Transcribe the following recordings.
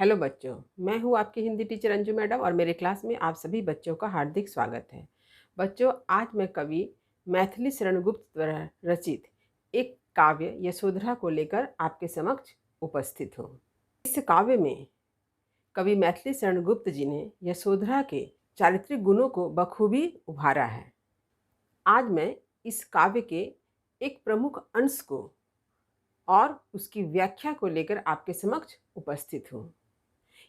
Hello बच्चों, मैं हूँ आपकी हिंदी टीचर अंजू मैडम और मेरे क्लास में आप सभी बच्चों का हार्दिक स्वागत है। बच्चों, आज मैं कवि मैथिली शरण गुप्त द्वारा रचित एक काव्य यशोधरा को लेकर आपके समक्ष उपस्थित हूँ। इस काव्य में कवि मैथिली शरण गुप्त जी ने यशोधरा के चारित्रिक गुणों को बखूबी उभारा है। आज मैं इस काव्य के एक प्रमुख अंश को और उसकी व्याख्या को लेकर आपके समक्ष उपस्थित हूँ।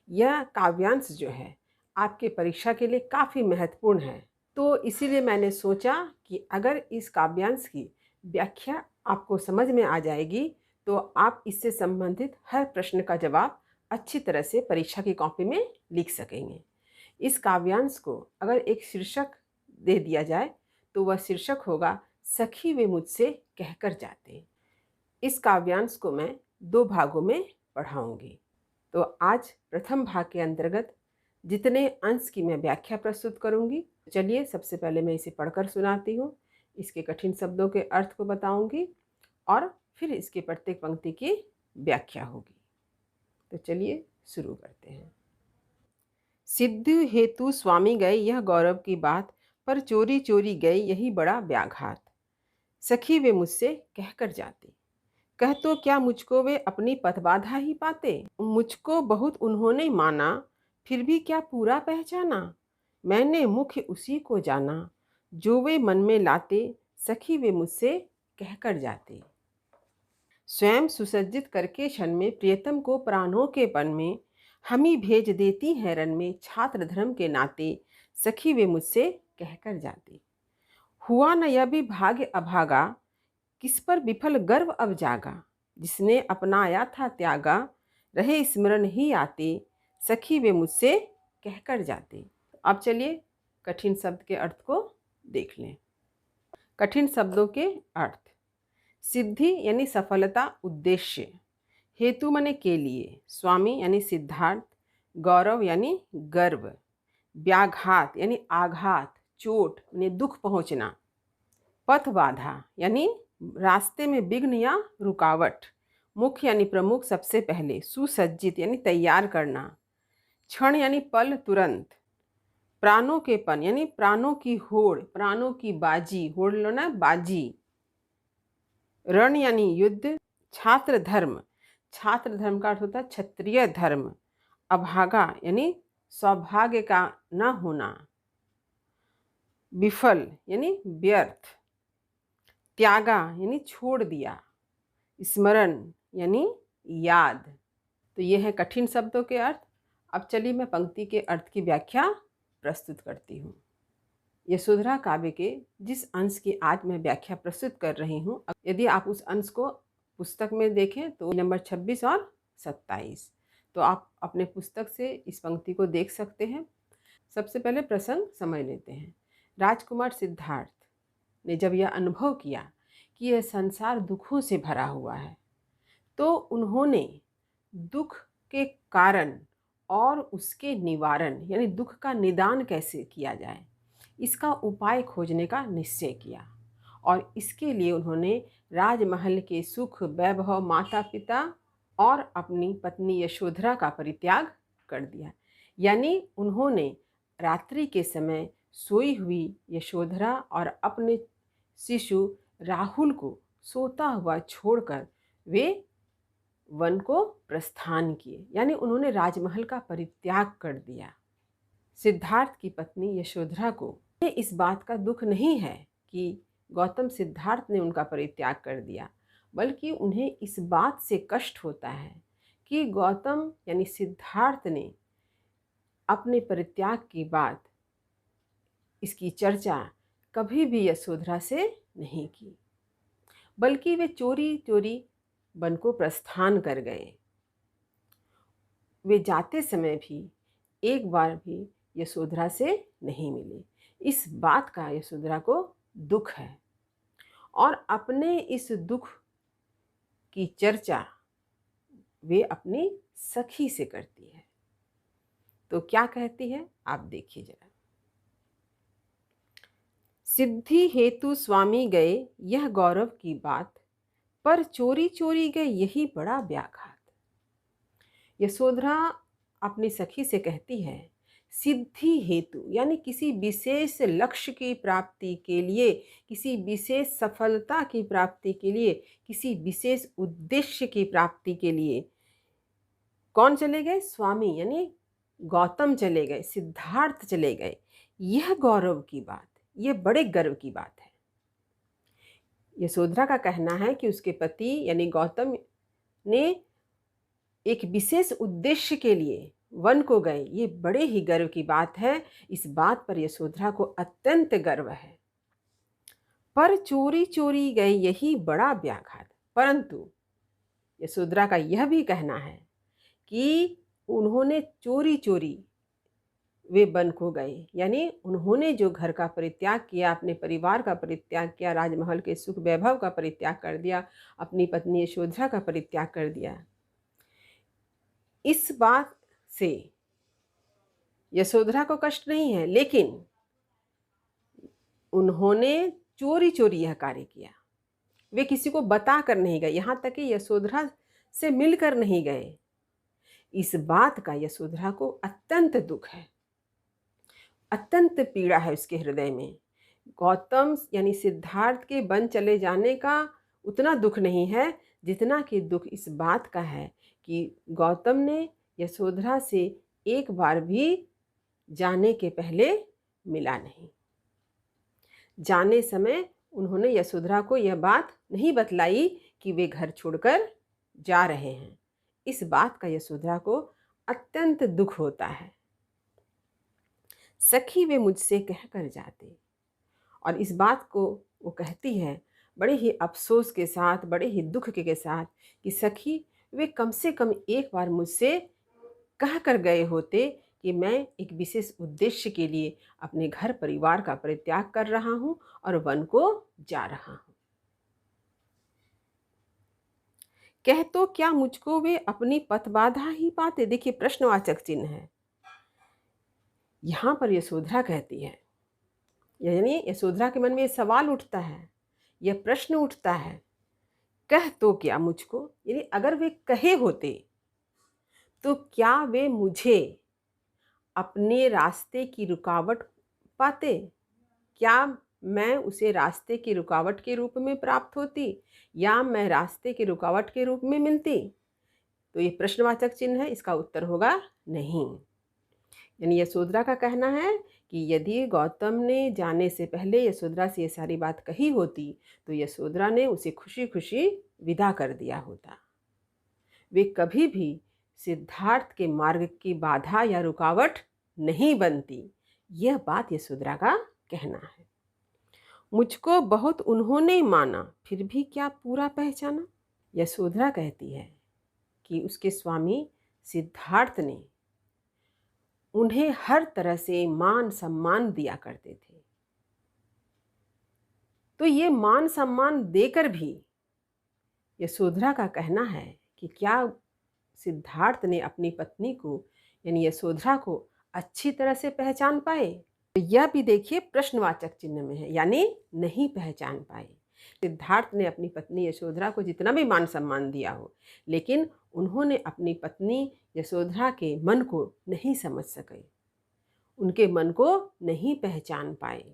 यह काव्यांश जो है आपके परीक्षा के लिए काफ़ी महत्वपूर्ण है, तो इसीलिए मैंने सोचा कि अगर इस काव्यांश की व्याख्या आपको समझ में आ जाएगी तो आप इससे संबंधित हर प्रश्न का जवाब अच्छी तरह से परीक्षा की कॉपी में लिख सकेंगे। इस काव्यांश को अगर एक शीर्षक दे दिया जाए तो वह शीर्षक होगा सखी वे मुझसे कहकर जाते। इस काव्यांश को मैं 2 भागों में पढ़ाऊंगी। तो आज प्रथम भाग के अंतर्गत जितने अंश की मैं व्याख्या प्रस्तुत करूंगी, चलिए सबसे पहले मैं इसे पढ़कर सुनाती हूँ, इसके कठिन शब्दों के अर्थ को बताऊंगी और फिर इसके प्रत्येक पंक्ति की व्याख्या होगी। तो चलिए शुरू करते हैं। सिद्धि हेतु स्वामी गए यह गौरव की बात, पर चोरी चोरी गई यही बड़ा व्याघात। सखी वे मुझसे कहकर जाती, कह तो क्या मुझको वे अपनी पथबाधा ही पाते। मुझको बहुत उन्होंने माना, फिर भी क्या पूरा पहचाना। मैंने मुख्य उसी को जाना, जो वे मन में लाते, सखी वे मुझसे कहकर जाते। स्वयं सुसज्जित करके क्षण में प्रियतम को प्राणों के पन में, हम ही भेज देती हैं रन में छात्र धर्म के नाते, सखी वे मुझसे कहकर जाते। हुआ न यह भी भाग्य अभागा, किस पर विफल गर्व अब जागा। जिसने अपनाया था त्यागा, रहे स्मरण ही आते, सखी वे मुझसे कहकर जाते। अब चलिए कठिन शब्द के अर्थ को देख लें। कठिन शब्दों के अर्थ। सिद्धि यानी सफलता, उद्देश्य। हेतु माने के लिए। स्वामी यानी सिद्धार्थ। गौरव यानी गर्व। व्याघात यानी आघात, चोट यानी दुख पहुंचना। पथ बाधा यानी रास्ते में विघ्न या रुकावट। मुख्य यानी प्रमुख, सबसे पहले। सुसज्जित यानी तैयार करना। क्षण यानी पल, तुरंत। प्राणों के पन यानी प्राणों की होड़, प्राणों की बाजी, होड़ लो ना, बाजी। रण यानी युद्ध। छात्र धर्म, छात्र धर्म का अर्थ होता है क्षत्रिय धर्म। अभागा यानी सौभाग्य का न होना। विफल यानी व्यर्थ। त्यागा यानी छोड़ दिया। स्मरण यानी याद। तो ये है कठिन शब्दों के अर्थ। अब चलिए मैं पंक्ति के अर्थ की व्याख्या प्रस्तुत करती हूँ। यशोधरा काव्य के जिस अंश की आज मैं व्याख्या प्रस्तुत कर रही हूँ, यदि आप उस अंश को पुस्तक में देखें तो नंबर 26 और 27, तो आप अपने पुस्तक से इस पंक्ति को देख सकते हैं। सबसे पहले प्रसंग समझ लेते हैं। राजकुमार सिद्धार्थ ने जब यह अनुभव किया कि यह संसार दुखों से भरा हुआ है, तो उन्होंने दुख के कारण और उसके निवारण यानी दुख का निदान कैसे किया जाए, इसका उपाय खोजने का निश्चय किया। और इसके लिए उन्होंने राजमहल के सुख, वैभव, माता पिता और अपनी पत्नी यशोधरा का परित्याग कर दिया। यानी उन्होंने रात्रि के समय सोई हुई यशोधरा और अपने शिशु राहुल को सोता हुआ छोड़कर वे वन को प्रस्थान किए, यानी उन्होंने राजमहल का परित्याग कर दिया। सिद्धार्थ की पत्नी यशोधरा को इस बात का दुख नहीं है कि गौतम सिद्धार्थ ने उनका परित्याग कर दिया, बल्कि उन्हें इस बात से कष्ट होता है कि गौतम यानी सिद्धार्थ ने अपने परित्याग के बाद इसकी चर्चा कभी भी यशोधरा से नहीं की, बल्कि वे चोरी चोरी वन को प्रस्थान कर गए। वे जाते समय भी एक बार भी यशोधरा से नहीं मिले। इस बात का यशोधरा को दुख है और अपने इस दुख की चर्चा वे अपनी सखी से करती है। तो क्या कहती है आप देखिए जरा। सिद्धि हेतु स्वामी गए यह गौरव की बात, पर चोरी चोरी गए यही बड़ा व्याघात। यशोधरा अपनी सखी से कहती है, सिद्धि हेतु यानी किसी विशेष लक्ष्य की प्राप्ति के लिए, किसी विशेष सफलता की प्राप्ति के लिए, किसी विशेष उद्देश्य की प्राप्ति के लिए कौन चले गए? स्वामी यानी गौतम चले गए, सिद्धार्थ चले गए। यह गौरव की बात, यह बड़े गर्व की बात है। यशोधरा का कहना है कि उसके पति यानी गौतम ने एक विशेष उद्देश्य के लिए वन को गए। ये बड़े ही गर्व की बात है। इस बात पर यशोधरा को अत्यंत गर्व है। पर चोरी चोरी गए यही बड़ा व्याघात। परंतु यशोधरा का यह भी कहना है कि उन्होंने चोरी चोरी वे वन को गए, यानी उन्होंने जो घर का परित्याग किया, अपने परिवार का परित्याग किया, राजमहल के सुख वैभव का परित्याग कर दिया, अपनी पत्नी यशोधरा का परित्याग कर दिया। इस बात से यशोधरा को कष्ट नहीं है, लेकिन उन्होंने चोरी चोरी यह कार्य किया। वे किसी को बता कर नहीं गए, यहाँ तक कि यशोधरा से मिलकर नहीं गए। इस बात का यशोधरा को अत्यंत दुख है, अत्यंत पीड़ा है उसके हृदय में। गौतम यानी सिद्धार्थ के वन चले जाने का उतना दुख नहीं है जितना कि दुख इस बात का है कि गौतम ने यशोधरा से एक बार भी जाने के पहले मिला नहीं। जाने समय उन्होंने यशोधरा को यह बात नहीं बतलाई कि वे घर छोड़कर जा रहे हैं। इस बात का यशोधरा को अत्यंत दुख होता है। सखी वे मुझसे कह कर जाते, और इस बात को वो कहती है बड़े ही अफसोस के साथ, बड़े ही दुख के साथ कि सखी वे कम से कम एक बार मुझसे कह कर गए होते कि मैं एक विशेष उद्देश्य के लिए अपने घर परिवार का परित्याग कर रहा हूँ और वन को जा रहा हूँ। कह तो क्या मुझको वे अपनी पथबाधा ही पाते। देखिए प्रश्नवाचक चिन्ह है। यहाँ पर यशोधरा कहती है, यानी यशोधरा के मन में यह सवाल उठता है, यह प्रश्न उठता है, कह तो क्या मुझको, यानी अगर वे कहे होते तो क्या वे मुझे अपने रास्ते की रुकावट पाते? क्या मैं उसे रास्ते की रुकावट के रूप में प्राप्त होती या मैं रास्ते की रुकावट के रूप में मिलती? तो ये प्रश्नवाचक चिन्ह है, इसका उत्तर होगा नहीं। यानी यशोधरा का कहना है कि यदि गौतम ने जाने से पहले यशोधरा से ये सारी बात कही होती तो यशोधरा ने उसे खुशी खुशी विदा कर दिया होता। वे कभी भी सिद्धार्थ के मार्ग की बाधा या रुकावट नहीं बनती। यह बात यशोधरा का कहना है। मुझको बहुत उन्होंने माना, फिर भी क्या पूरा पहचाना। यशोधरा कहती है कि उसके स्वामी सिद्धार्थ ने उन्हें हर तरह से मान सम्मान दिया करते थे। तो ये मान सम्मान देकर भी यशोधरा का कहना है कि क्या सिद्धार्थ ने अपनी पत्नी को यानी यशोधरा को अच्छी तरह से पहचान पाए। तो यह भी देखिए प्रश्नवाचक चिन्ह में है, यानी नहीं पहचान पाए। सिद्धार्थ ने अपनी पत्नी यशोधरा को जितना भी मान सम्मान दिया हो, लेकिन उन्होंने अपनी पत्नी यशोधरा के मन को नहीं समझ सके, उनके मन को नहीं पहचान पाए।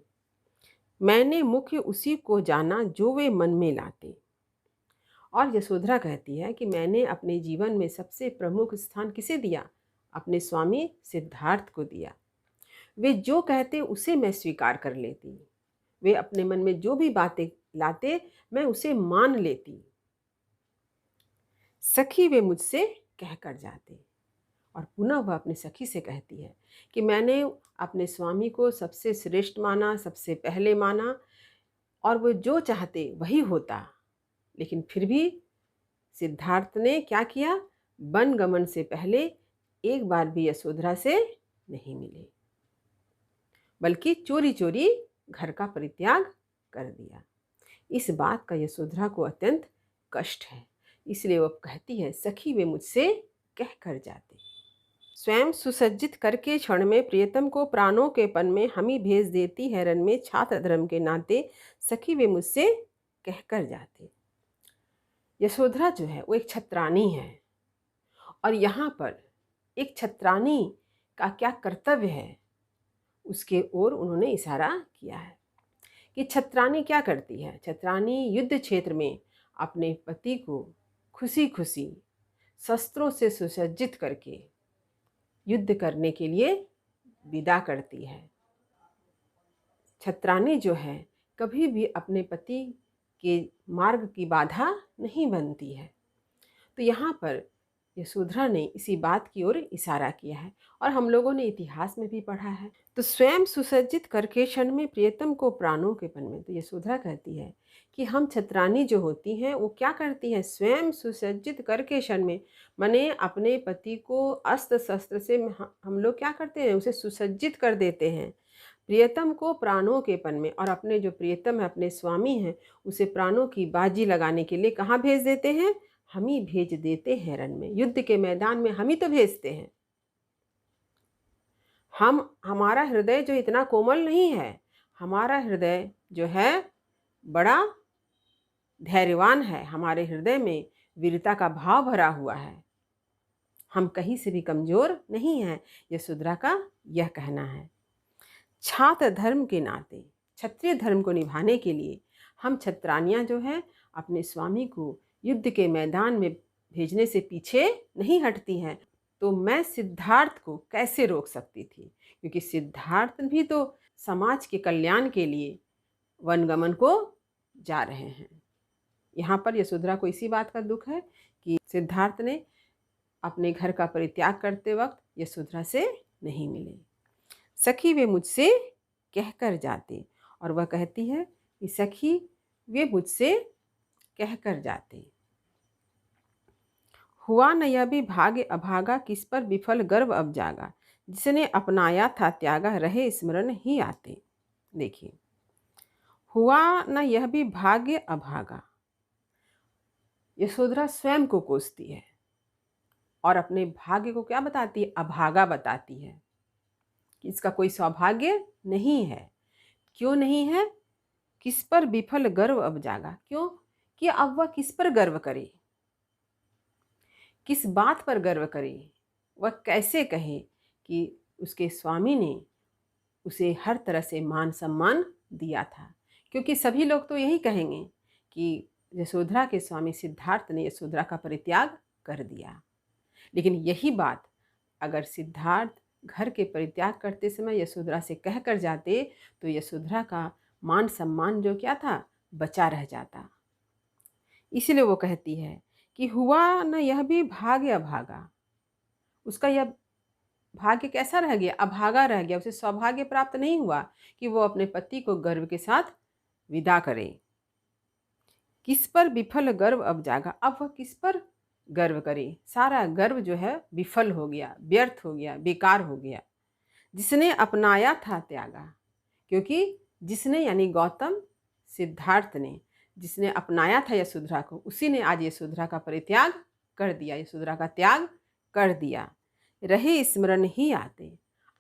मैंने मुख्य उसी को जाना जो वे मन में लाते। और यशोधरा कहती है कि मैंने अपने जीवन में सबसे प्रमुख स्थान किसे दिया? अपने स्वामी सिद्धार्थ को दिया। वे जो कहते उसे मैं स्वीकार कर लेती। वे अपने मन में जो भी बातें लाते मैं उसे मान लेती। सखी वे मुझसे कह कर जाते। और पुनः वह अपनी सखी से कहती है कि मैंने अपने स्वामी को सबसे श्रेष्ठ माना, सबसे पहले माना, और वो जो चाहते वही होता। लेकिन फिर भी सिद्धार्थ ने क्या किया? वन गमन से पहले एक बार भी यशोधरा से नहीं मिले, बल्कि चोरी चोरी घर का परित्याग कर दिया। इस बात का यशोधरा को अत्यंत कष्ट है। इसलिए वह कहती है, सखी वे मुझसे कह कर जाते। स्वयं सुसज्जित करके क्षण में प्रियतम को प्राणों के पन में हमी भेज देती है रन में, छात्र धर्म के नाते सखी वे मुझसे कह कर जाते। यशोधरा जो है वो एक छत्रानी है, और यहाँ पर एक छत्रानी का क्या कर्तव्य है, उसके ओर उन्होंने इशारा किया है कि छत्रानी क्या करती है। छत्रानी युद्ध क्षेत्र में अपने पति को खुशी खुशी शस्त्रों से सुसज्जित करके युद्ध करने के लिए विदा करती है। छत्रानी जो है कभी भी अपने पति के मार्ग की बाधा नहीं बनती है। तो यहाँ पर यशोधरा ने इसी बात की ओर इशारा किया है और हम लोगों ने इतिहास में भी पढ़ा है। तो स्वयं सुसज्जित करके क्षण में प्रियतम को प्राणों के पन में, तो यशोधरा कहती है कि हम छत्रानी जो होती हैं वो क्या करती हैं, स्वयं सुसज्जित करके क्षण में, माने अपने पति को अस्त्र शस्त्र से हम लोग क्या करते हैं, उसे सुसज्जित कर देते हैं। प्रियतम को प्राणों के पन में, और अपने जो प्रियतम है, अपने स्वामी हैं, उसे प्राणों की बाजी लगाने के लिए कहाँ भेज देते हैं, हम ही भेज देते हैं रण में, युद्ध के मैदान में हम ही तो भेजते हैं। हमारा हृदय जो इतना कोमल नहीं है, हमारा हृदय जो है बड़ा धैर्यवान है, हमारे हृदय में वीरता का भाव भरा हुआ है, हम कहीं से भी कमजोर नहीं हैं, यशोधरा का यह कहना है। छात्र धर्म के नाते, क्षत्रिय धर्म को निभाने के लिए हम छत्रानियाँ जो है अपने स्वामी को युद्ध के मैदान में भेजने से पीछे नहीं हटती हैं। तो मैं सिद्धार्थ को कैसे रोक सकती थी, क्योंकि सिद्धार्थ भी तो समाज के कल्याण के लिए वनगमन को जा रहे हैं। यहाँ पर यशोधरा को इसी बात का दुख है कि सिद्धार्थ ने अपने घर का परित्याग करते वक्त यशोधरा से नहीं मिले। सखी वे मुझसे कहकर जाते, और वह कहती है कि सखी वे मुझसे कहकर जाते। हुआ न यह भी भाग्य अभागा, किस पर विफल गर्व अब जागा, जिसने अपनाया था त्यागा, रहे स्मरण ही आते। देखिए, हुआ न यह भी भाग्य अभागा, यशोधरा स्वयं को कोसती है और अपने भाग्य को क्या बताती है, अभागा बताती है कि इसका कोई सौभाग्य नहीं है। क्यों नहीं है, किस पर विफल गर्व अब जागा, क्यों कि अब वह किस पर गर्व करे, किस बात पर गर्व करे, वह कैसे कहे कि उसके स्वामी ने उसे हर तरह से मान सम्मान दिया था। क्योंकि सभी लोग तो यही कहेंगे कि यशोधरा के स्वामी सिद्धार्थ ने यशोधरा का परित्याग कर दिया। लेकिन यही बात अगर सिद्धार्थ घर के परित्याग करते समय यशोधरा से कह कर जाते तो यशोधरा का मान सम्मान जो क्या था, बचा रह जाता। इसलिए वो कहती है कि हुआ न यह भी भाग्य अभागा, उसका यह भाग्य कैसा रह गया, अभागा रह गया, उसे सौभाग्य प्राप्त नहीं हुआ कि वो अपने पति को गर्व के साथ विदा करे। किस पर विफल गर्व अब जागा, अब वह किस पर गर्व करे, सारा गर्व जो है विफल हो गया, व्यर्थ हो गया, बेकार हो गया। जिसने अपनाया था त्यागा, क्योंकि जिसने यानी गौतम सिद्धार्थ ने जिसने अपनाया था यशोधरा को, उसी ने आज यशोधरा का परित्याग कर दिया, यशोधरा का त्याग कर दिया। रहे स्मरण ही आते,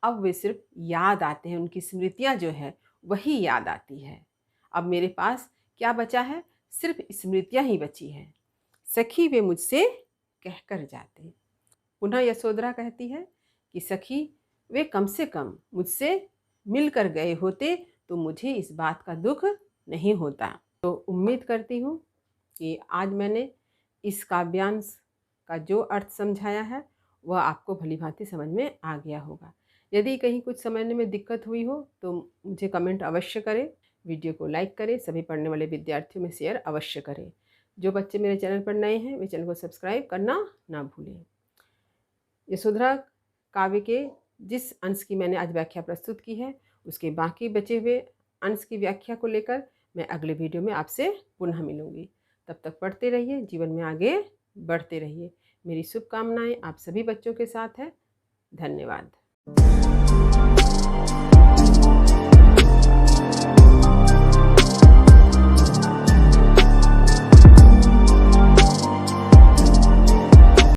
अब वे सिर्फ याद आते हैं, उनकी स्मृतियाँ जो है वही याद आती है। अब मेरे पास क्या बचा है, सिर्फ स्मृतियाँ ही बची हैं। सखी वे मुझसे कहकर जाते। पुनः यशोधरा कहती है कि सखी वे कम से कम मुझसे मिलकर गए होते तो मुझे इस बात का दुख नहीं होता। तो उम्मीद करती हूँ कि आज मैंने इस काव्यांश का जो अर्थ समझाया है वह आपको भली भांति समझ में आ गया होगा। यदि कहीं कुछ समझने में दिक्कत हुई हो तो मुझे कमेंट अवश्य करें, वीडियो को लाइक करें, सभी पढ़ने वाले विद्यार्थियों में शेयर अवश्य करें। जो बच्चे मेरे चैनल पर नए हैं वे चैनल को सब्सक्राइब करना ना भूलें। यशोधरा काव्य के जिस अंश की मैंने आज व्याख्या प्रस्तुत की है उसके बाकी बचे हुए अंश की व्याख्या को लेकर मैं अगले वीडियो में आपसे पुनः मिलूंगी। तब तक पढ़ते रहिए, जीवन में आगे बढ़ते रहिए। मेरी शुभकामनाएं आप सभी बच्चों के साथ है। धन्यवाद।